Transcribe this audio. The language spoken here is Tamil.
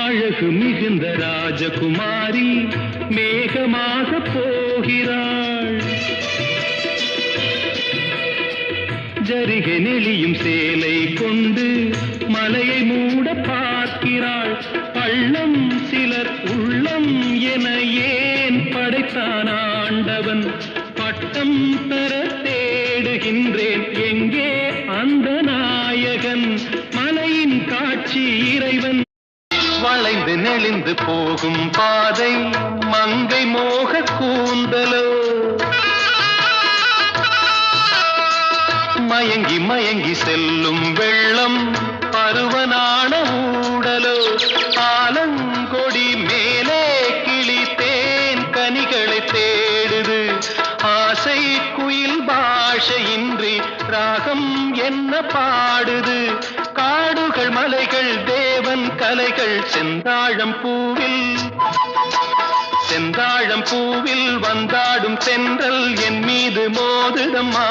அழகு மிகுந்த ராஜகுமாரி மேகமாக போகிறாள். ஜரிகை நெளியும் சேலை கொண்டு மலையை மூட பார்க்கிறாள். பள்ளம் சிலர் உள்ளம் என ஏன் படைத்தான் ஆண்டவன்? பட்டம் பெற தேடுகின்றேன், எங்கே அந்த நாயகன்? மலையின் காட்சி இறைவன். வளைந்து நெளிந்து போகும் பாதை மங்கை மோக கூந்தலோ, மயங்கி மயங்கி செல்லும் வெள்ளம் பருவனான ஊடலோ. ஆலங்கொடி மேலே கிளி தேன் கனிகளை தேடுது. ஆசை குயில் பாஷையின்றி ராகம் என்ன பாடுது? காடுகள் மலைகள் தேவன் கலைகள் செந்தாழம் பூவில் வந்தாடும் தென்றல் என் மீது மோதுதம்மா.